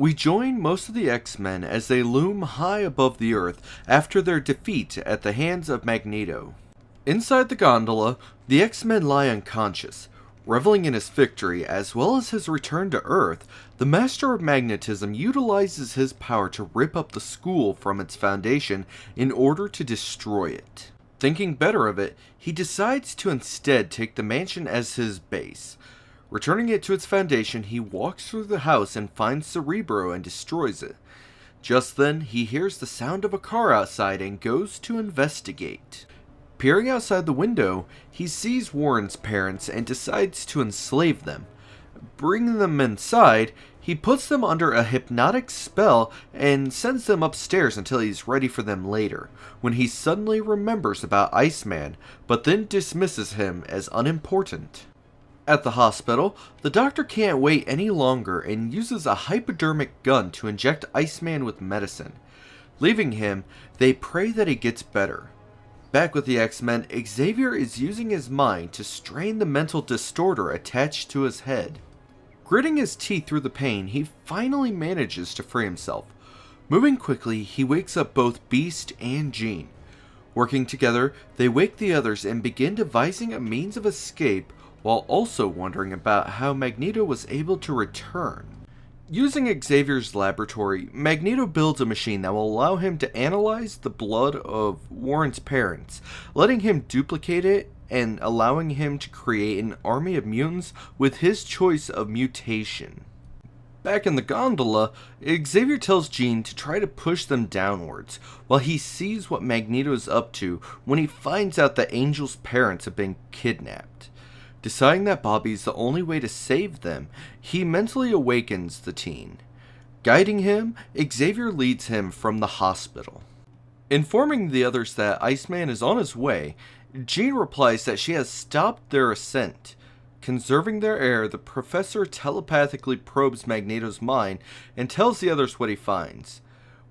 We join most of the X-Men as they loom high above the Earth after their defeat at the hands of Magneto. Inside the gondola, the X-Men lie unconscious. Reveling in his victory as well as his return to Earth, the Master of Magnetism utilizes his power to rip up the school from its foundation in order to destroy it. Thinking better of it, he decides to instead take the mansion as his base. Returning it to its foundation, he walks through the house and finds Cerebro and destroys it. Just then, he hears the sound of a car outside and goes to investigate. Peering outside the window, he sees Warren's parents and decides to enslave them. Bringing them inside, he puts them under a hypnotic spell and sends them upstairs until he's ready for them later, when he suddenly remembers about Iceman, but then dismisses him as unimportant. At the hospital, the doctor can't wait any longer and uses a hypodermic gun to inject Iceman with medicine. Leaving him, they pray that he gets better. Back with the X-Men, Xavier is using his mind to strain the mental distorter attached to his head. Gritting his teeth through the pain, he finally manages to free himself. Moving quickly, he wakes up both Beast and Jean. Working together, they wake the others and begin devising a means of escape while also wondering about how Magneto was able to return. Using Xavier's laboratory, Magneto builds a machine that will allow him to analyze the blood of Warren's parents, letting him duplicate it and allowing him to create an army of mutants with his choice of mutation. Back in the gondola, Xavier tells Jean to try to push them downwards, while he sees what Magneto is up to when he finds out that Angel's parents have been kidnapped. Deciding that Bobby is the only way to save them, he mentally awakens the teen. Guiding him, Xavier leads him from the hospital. Informing the others that Iceman is on his way, Jean replies that she has stopped their ascent. Conserving their air, the professor telepathically probes Magneto's mind and tells the others what he finds.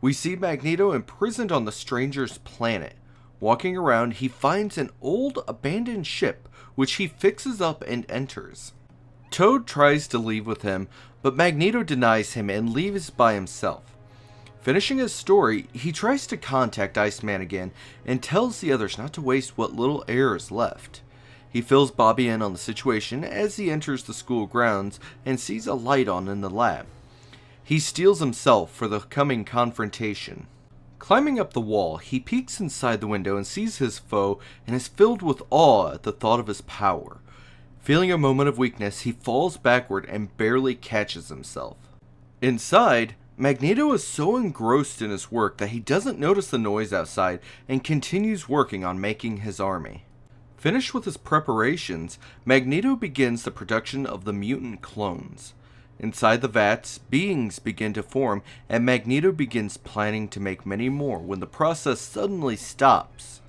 We see Magneto imprisoned on the stranger's planet. Walking around, he finds an old abandoned ship, which he fixes up and enters. Toad tries to leave with him, but Magneto denies him and leaves by himself. Finishing his story, he tries to contact Iceman again and tells the others not to waste what little air is left. He fills Bobby in on the situation as he enters the school grounds and sees a light on in the lab. He steels himself for the coming confrontation. Climbing up the wall, he peeks inside the window and sees his foe and is filled with awe at the thought of his power. Feeling a moment of weakness, he falls backward and barely catches himself. Inside, Magneto is so engrossed in his work that he doesn't notice the noise outside and continues working on making his army. Finished with his preparations, Magneto begins the production of the mutant clones. Inside the vats, beings begin to form, and Magneto begins planning to make many more when the process suddenly stops.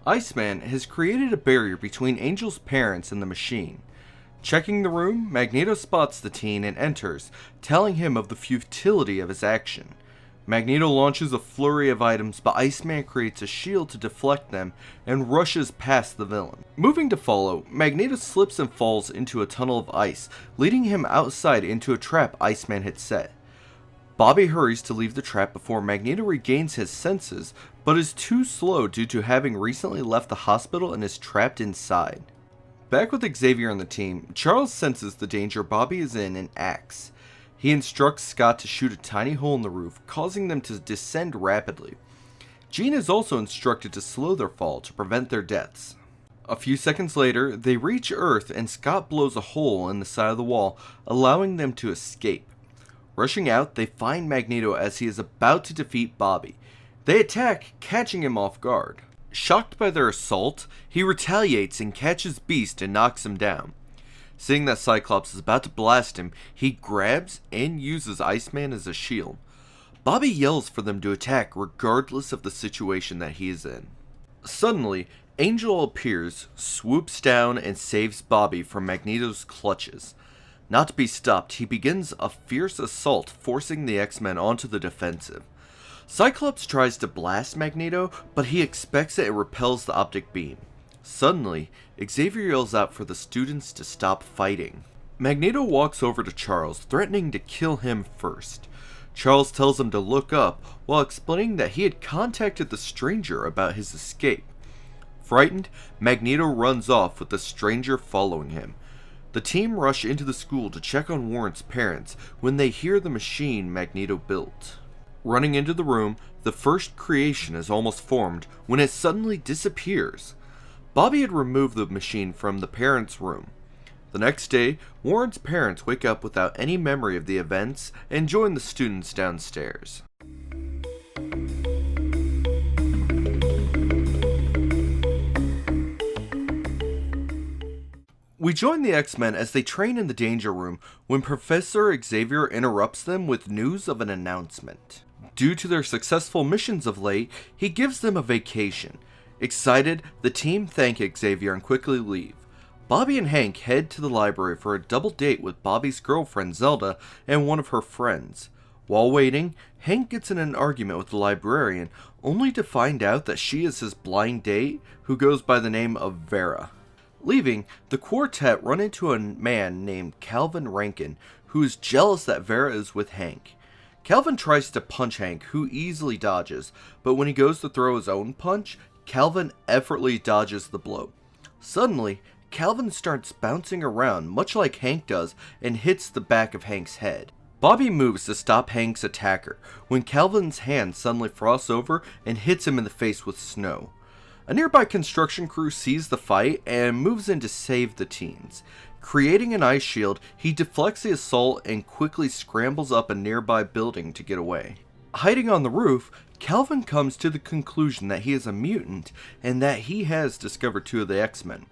Iceman has created a barrier between Angel's parents and the machine. Checking the room, Magneto spots the teen and enters, telling him of the futility of his action. Magneto launches a flurry of items, but Iceman creates a shield to deflect them and rushes past the villain. Moving to follow, Magneto slips and falls into a tunnel of ice, leading him outside into a trap Iceman had set. Bobby hurries to leave the trap before Magneto regains his senses, but is too slow due to having recently left the hospital and is trapped inside. Back with Xavier and the team, Charles senses the danger Bobby is in and acts. He instructs Scott to shoot a tiny hole in the roof, causing them to descend rapidly. Jean is also instructed to slow their fall to prevent their deaths. A few seconds later, they reach Earth and Scott blows a hole in the side of the wall, allowing them to escape. Rushing out, they find Magneto as he is about to defeat Bobby. They attack, catching him off guard. Shocked by their assault, he retaliates and catches Beast and knocks him down. Seeing that Cyclops is about to blast him, he grabs and uses Iceman as a shield. Bobby yells for them to attack regardless of the situation that he is in. Suddenly, Angel appears, swoops down, and saves Bobby from Magneto's clutches. Not to be stopped, he begins a fierce assault, forcing the X-Men onto the defensive. Cyclops tries to blast Magneto, but he expects that it repels the optic beam. Suddenly, Xavier yells out for the students to stop fighting. Magneto walks over to Charles, threatening to kill him first. Charles tells him to look up while explaining that he had contacted the stranger about his escape. Frightened, Magneto runs off with the stranger following him. The team rush into the school to check on Warren's parents when they hear the machine Magneto built. Running into the room, the first creation is almost formed when it suddenly disappears. Bobby had removed the machine from the parents' room. The next day, Warren's parents wake up without any memory of the events and join the students downstairs. We join the X-Men as they train in the Danger Room when Professor Xavier interrupts them with news of an announcement. Due to their successful missions of late, he gives them a vacation. Excited, the team thank Xavier and quickly leave. Bobby and Hank head to the library for a double date with Bobby's girlfriend Zelda and one of her friends. While waiting, Hank gets in an argument with the librarian, only to find out that she is his blind date, who goes by the name of Vera. Leaving, the quartet run into a man named Calvin Rankin, who is jealous that Vera is with Hank. Calvin tries to punch Hank, who easily dodges, but when he goes to throw his own punch, Calvin effortlessly dodges the blow. Suddenly, Calvin starts bouncing around, much like Hank does, and hits the back of Hank's head. Bobby moves to stop Hank's attacker, when Calvin's hand suddenly frosts over and hits him in the face with snow. A nearby construction crew sees the fight and moves in to save the teens. Creating an ice shield, he deflects the assault and quickly scrambles up a nearby building to get away. Hiding on the roof, Calvin comes to the conclusion that he is a mutant and that he has discovered two of the X-Men.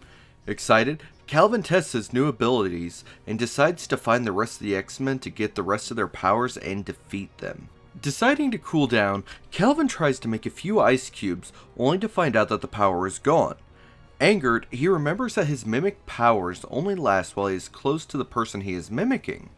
Excited, Calvin tests his new abilities and decides to find the rest of the X-Men to get the rest of their powers and defeat them. Deciding to cool down, Calvin tries to make a few ice cubes, only to find out that the power is gone. Angered, he remembers that his mimic powers only last while he is close to the person he is mimicking.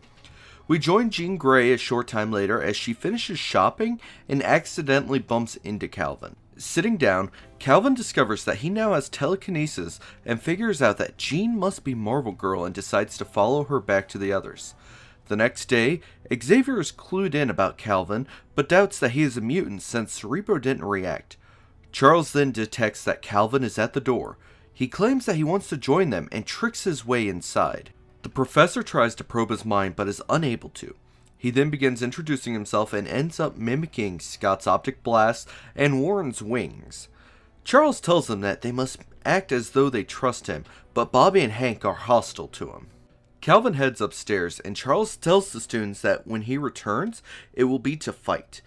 We join Jean Grey a short time later as she finishes shopping and accidentally bumps into Calvin. Sitting down, Calvin discovers that he now has telekinesis and figures out that Jean must be Marvel Girl and decides to follow her back to the others. The next day, Xavier is clued in about Calvin, but doubts that he is a mutant since Cerebro didn't react. Charles then detects that Calvin is at the door. He claims that he wants to join them and tricks his way inside. The professor tries to probe his mind but is unable to. He then begins introducing himself and ends up mimicking Scott's optic blast and Warren's wings. Charles tells them that they must act as though they trust him, but Bobby and Hank are hostile to him. Calvin heads upstairs, and Charles tells the students that when he returns, it will be to fight.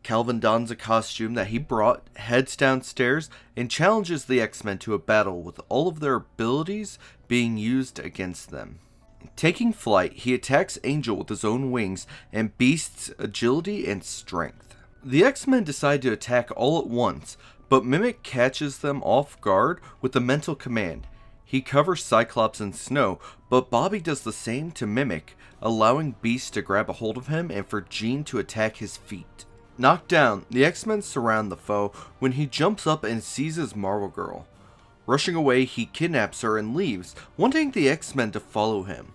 Calvin dons a costume that he brought, heads downstairs, and challenges the X-Men to a battle with all of their abilities being used against them. Taking flight, he attacks Angel with his own wings and Beast's agility and strength. The X-Men decide to attack all at once, but Mimic catches them off guard with a mental command. He covers Cyclops in snow, but Bobby does the same to Mimic, allowing Beast to grab a hold of him and for Jean to attack his feet. Knocked down, the X-Men surround the foe when he jumps up and seizes Marvel Girl. Rushing away, he kidnaps her and leaves, wanting the X-Men to follow him.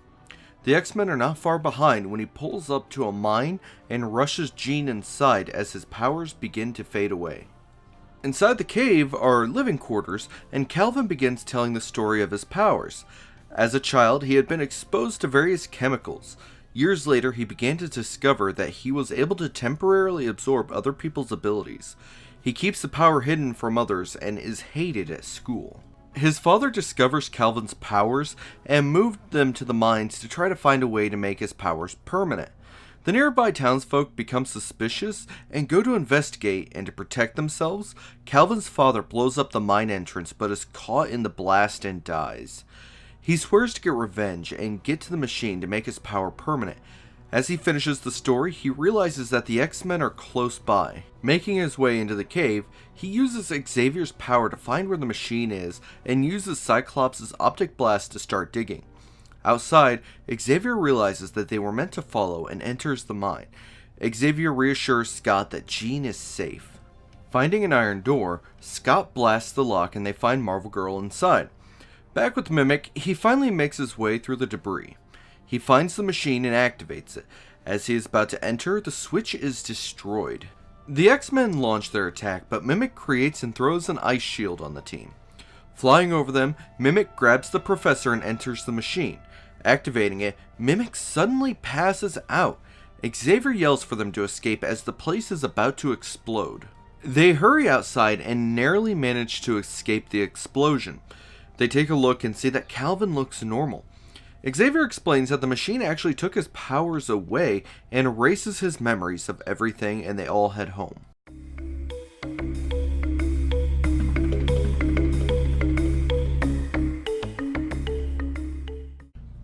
The X-Men are not far behind when he pulls up to a mine and rushes Jean inside as his powers begin to fade away. Inside the cave are living quarters, and Calvin begins telling the story of his powers. As a child, he had been exposed to various chemicals. Years later, he began to discover that he was able to temporarily absorb other people's abilities. He keeps the power hidden from others and is hated at school. His father discovers Calvin's powers and moved them to the mines to try to find a way to make his powers permanent. The nearby townsfolk become suspicious and go to investigate, and to protect themselves, Calvin's father blows up the mine entrance but is caught in the blast and dies. He swears to get revenge and get to the machine to make his power permanent. As he finishes the story, he realizes that the X-Men are close by. Making his way into the cave, he uses Xavier's power to find where the machine is and uses Cyclops' optic blast to start digging. Outside, Xavier realizes that they were meant to follow and enters the mine. Xavier reassures Scott that Jean is safe. Finding an iron door, Scott blasts the lock and they find Marvel Girl inside. Back with Mimic, he finally makes his way through the debris. He finds the machine and activates it. As he is about to enter, the switch is destroyed. The X-Men launch their attack, but Mimic creates and throws an ice shield on the team. Flying over them, Mimic grabs the Professor and enters the machine. Activating it, Mimic suddenly passes out. Xavier yells for them to escape as the place is about to explode. They hurry outside and narrowly manage to escape the explosion. They take a look and see that Calvin looks normal. Xavier explains that the machine actually took his powers away and erases his memories of everything, and they all head home.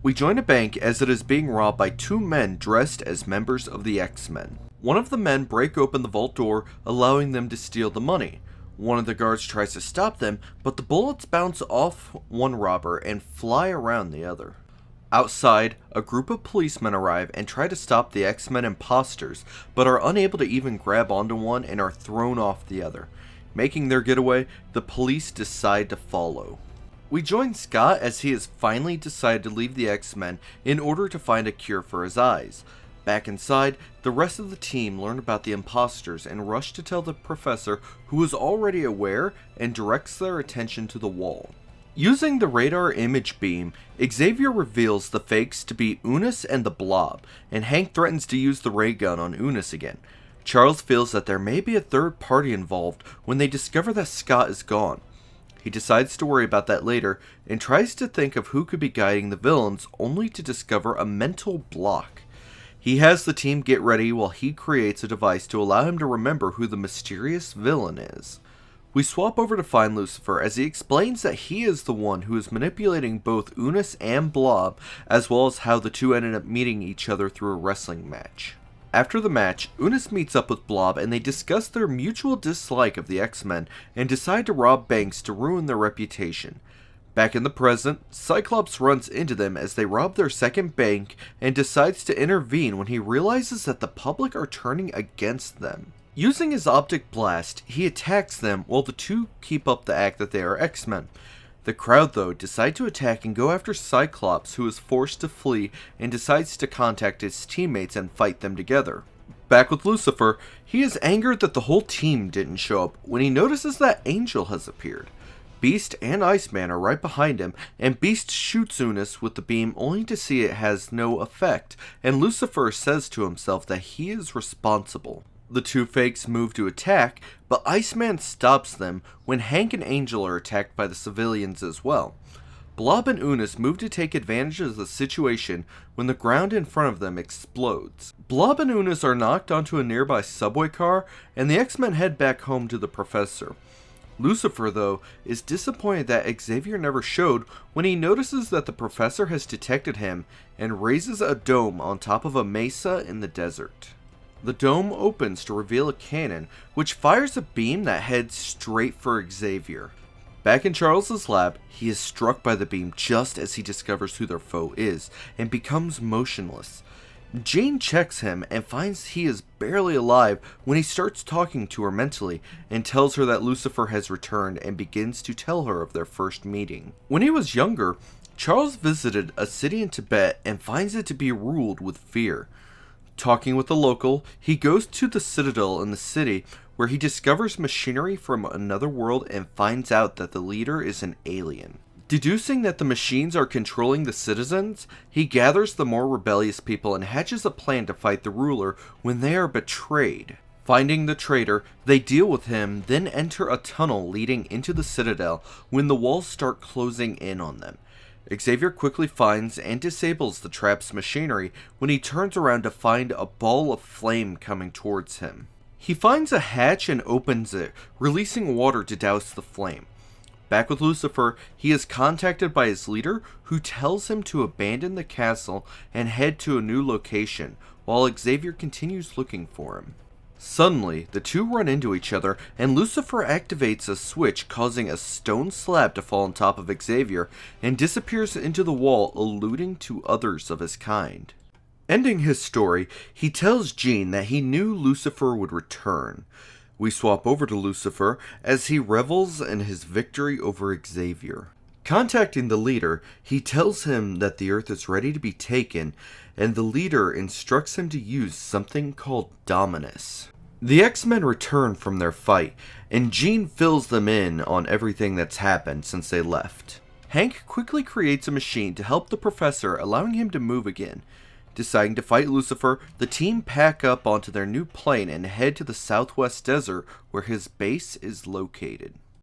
We join a bank as it is being robbed by two men dressed as members of the X-Men. One of the men break open the vault door, allowing them to steal the money. One of the guards tries to stop them, but the bullets bounce off one robber and fly around the other. Outside, a group of policemen arrive and try to stop the X-Men imposters, but are unable to even grab onto one and are thrown off the other. Making their getaway, the police decide to follow. We join Scott as he has finally decided to leave the X-Men in order to find a cure for his eyes. Back inside, the rest of the team learn about the imposters and rush to tell the Professor, who is already aware, and directs their attention to the wall. Using the radar image beam, Xavier reveals the fakes to be Unus and the Blob, and Hank threatens to use the ray gun on Unus again. Charles feels that there may be a third party involved when they discover that Scott is gone. He decides to worry about that later, and tries to think of who could be guiding the villains, only to discover a mental block. He has the team get ready while he creates a device to allow him to remember who the mysterious villain is. We swap over to find Lucifer as he explains that he is the one who is manipulating both Unus and Blob, as well as how the two ended up meeting each other through a wrestling match. After the match, Unus meets up with Blob and they discuss their mutual dislike of the X-Men and decide to rob banks to ruin their reputation. Back in the present, Cyclops runs into them as they rob their second bank and decides to intervene when he realizes that the public are turning against them. Using his optic blast, he attacks them while the two keep up the act that they are X-Men. The crowd, though, decide to attack and go after Cyclops, who is forced to flee and decides to contact his teammates and fight them together. Back with Lucifer, he is angered that the whole team didn't show up when he notices that Angel has appeared. Beast and Iceman are right behind him, and Beast shoots Unus with the beam only to see it has no effect, and Lucifer says to himself that he is responsible. The two fakes move to attack, but Iceman stops them when Hank and Angel are attacked by the civilians as well. Blob and Unus move to take advantage of the situation when the ground in front of them explodes. Blob and Unus are knocked onto a nearby subway car, and the X-Men head back home to the Professor. Lucifer, though, is disappointed that Xavier never showed when he notices that the Professor has detected him and raises a dome on top of a mesa in the desert. The dome opens to reveal a cannon, which fires a beam that heads straight for Xavier. Back in Charles's lab, he is struck by the beam just as he discovers who their foe is, and becomes motionless. Jane checks him and finds he is barely alive when he starts talking to her mentally, and tells her that Lucifer has returned and begins to tell her of their first meeting. When he was younger, Charles visited a city in Tibet and finds it to be ruled with fear. Talking with a local, he goes to the citadel in the city where he discovers machinery from another world and finds out that the leader is an alien. Deducing that the machines are controlling the citizens, he gathers the more rebellious people and hatches a plan to fight the ruler when they are betrayed. Finding the traitor, they deal with him, then enter a tunnel leading into the citadel when the walls start closing in on them. Xavier quickly finds and disables the trap's machinery when he turns around to find a ball of flame coming towards him. He finds a hatch and opens it, releasing water to douse the flame. Back with Lucifer, he is contacted by his leader, who tells him to abandon the castle and head to a new location, while Xavier continues looking for him. Suddenly, the two run into each other, and Lucifer activates a switch, causing a stone slab to fall on top of Xavier, and disappears into the wall, alluding to others of his kind. Ending his story, he tells Jean that he knew Lucifer would return. We swap over to Lucifer as he revels in his victory over Xavier. Contacting the leader, he tells him that the Earth is ready to be taken, and the leader instructs him to use something called Dominus. The X-Men return from their fight, and Jean fills them in on everything that's happened since they left. Hank quickly creates a machine to help the professor, allowing him to move again. Deciding to fight Lucifer, the team pack up onto their new plane and head to the Southwest Desert where his base is located.